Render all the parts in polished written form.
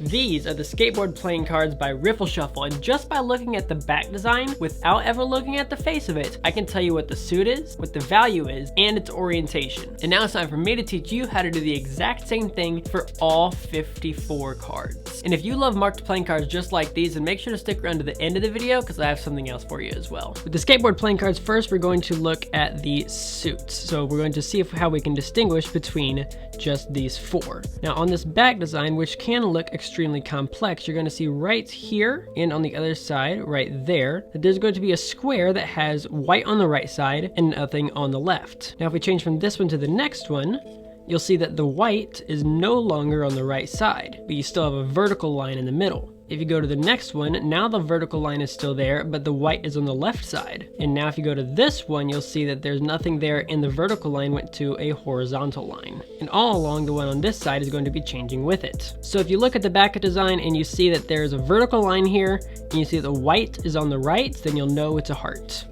These are the skateboard playing cards by Riffle Shuffle, and just by looking at the back design, without ever looking at the face of it, I can tell you what the suit is, what the value is, and its orientation. And now it's time for me to teach you how to do the exact same thing for all 54 cards. And if you love marked playing cards just like these, then make sure to stick around to the end of the video because I have something else for you as well. With the skateboard playing cards, first we're going to look at the suits. So we're going to see how we can distinguish between just these four. Now on this back design, which can look extremely complex, you're going to see right here and on the other side, right there, that there's going to be a square that has white on the right side and nothing on the left. Now if we change from this one to the next one, you'll see that the white is no longer on the right side, but you still have a vertical line in the middle. If you go to the next one, now the vertical line is still there, but the white is on the left side. And now if you go to this one, you'll see that there's nothing there and the vertical line went to a horizontal line. And all along, the one on this side is going to be changing with it. So if you look at the back design and you see that there's a vertical line here, and you see that the white is on the right, then you'll know it's a heart.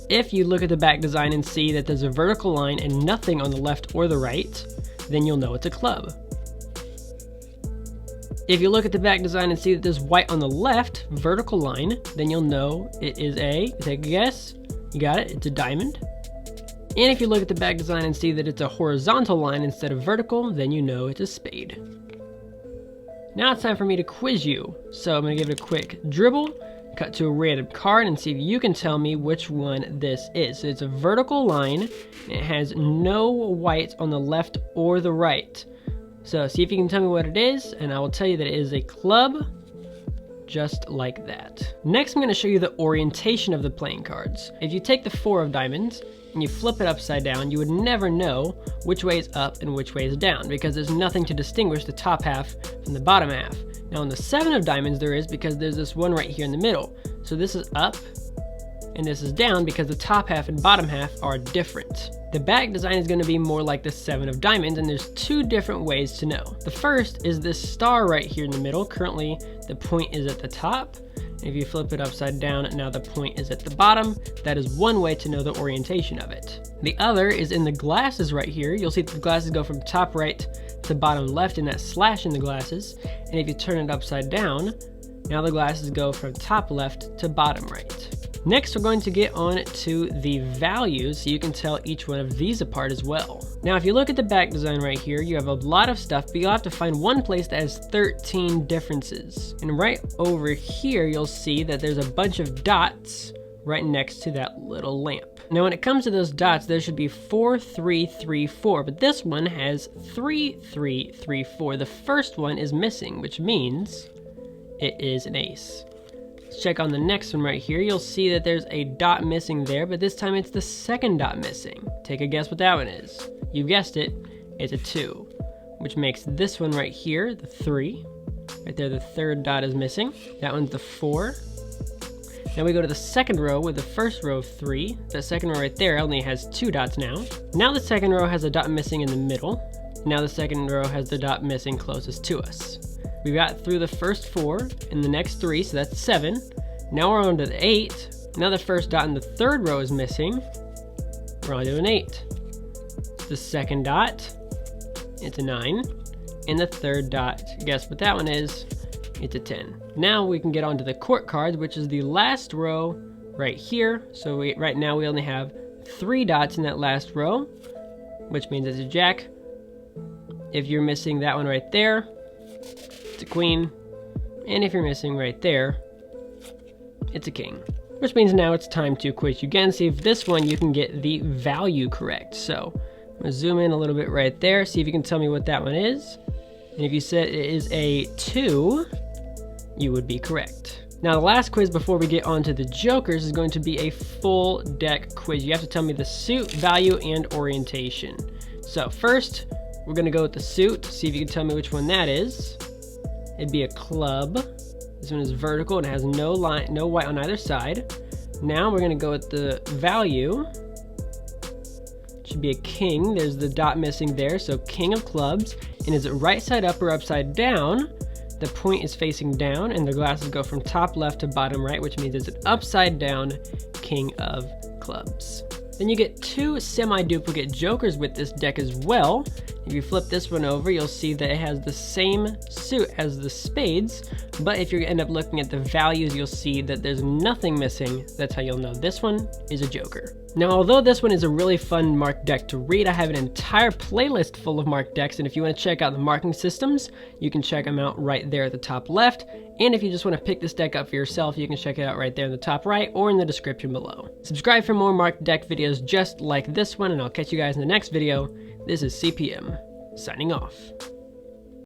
If you look at the back design and see that there's a vertical line and nothing on the left or the right, then you'll know it's a club. If you look at the back design and see that there's white on the left, vertical line, then you'll know it is take a guess, you got it, it's a diamond. And if you look at the back design and see that it's a horizontal line instead of vertical, then you know it's a spade. Now it's time for me to quiz you. So I'm gonna give it a quick dribble, cut to a random card and see if you can tell me which one this is. So it's a vertical line, and it has no white on the left or the right. So see if you can tell me what it is, and I will tell you that it is a club, just like that. Next, I'm going to show you the orientation of the playing cards. If you take the 4 of diamonds and you flip it upside down, you would never know which way is up and which way is down because there's nothing to distinguish the top half from the bottom half. Now on the 7 of diamonds there is, because there's this one right here in the middle. So this is up and this is down because the top half and bottom half are different. The back design is going to be more like the 7 of diamonds, and there's 2 different ways to know. The first is this star right here in the middle. Currently the point is at the top. If you flip it upside down, now the point is at the bottom. That is one way to know the orientation of it. The other is in the glasses right here. You'll see the glasses go from top right to bottom left in that slash in the glasses. And if you turn it upside down, now the glasses go from top left to bottom right. Next, we're going to get on to the values so you can tell each one of these apart as well. Now, if you look at the back design right here, you have a lot of stuff, but you'll have to find one place that has 13 differences. And right over here, you'll see that there's a bunch of dots right next to that little lamp. Now, when it comes to those dots, there should be 4, 3, 3, 4, but this one has 3, 3, 3, 4. The first one is missing, which means it is an ace. Let's check on the next one right here. You'll see that there's a dot missing there, but this time it's the second dot missing. Take a guess what that one is. You guessed it, it's a 2, which makes this one right here the 3. Right there, the third dot is missing. That one's the 4. Now we go to the second row with the first row of 3. The second row right there only has 2 dots now. Now the second row has a dot missing in the middle. Now the second row has the dot missing closest to us. We got through the first 4 and the next 3, so that's 7. Now we're on to the 8. Now the first dot in the third row is missing. We're on to an 8. The second dot, it's a 9. And the third dot, guess what that one is? It's a 10. Now we can get on to the court cards, which is the last row right here. So right now we only have 3 dots in that last row, which means it's a jack. If you're missing that one right there, it's a queen, and if you're missing right there, it's a king. Which means now it's time to quiz you again, see if this one you can get the value correct. So I'm gonna zoom in a little bit right there, see if you can tell me what that one is. And if you said it is a 2, you would be correct. Now the last quiz before we get on to the jokers is going to be a full deck quiz. You have to tell me the suit, value, and orientation. So first, we're gonna go with the suit, see if you can tell me which one that is. It'd be a club. This one is vertical and it has no line, no white on either side. Now we're gonna go with the value. It should be a king. There's the dot missing there, so king of clubs. And is it right side up or upside down? The point is facing down and the glasses go from top left to bottom right, which means it's an upside down king of clubs. Then you get 2 semi-duplicate jokers with this deck as well. If you flip this one over, you'll see that it has the same suit as the spades, but if you end up looking at the values, you'll see that there's nothing missing. That's how you'll know this one is a joker. Now, although this one is a really fun marked deck to read, I have an entire playlist full of marked decks, and if you want to check out the marking systems, you can check them out right there at the top left. And if you just want to pick this deck up for yourself, you can check it out right there in the top right or in the description below. Subscribe for more marked deck videos just like this one, and I'll catch you guys in the next video. This is CPM, signing off.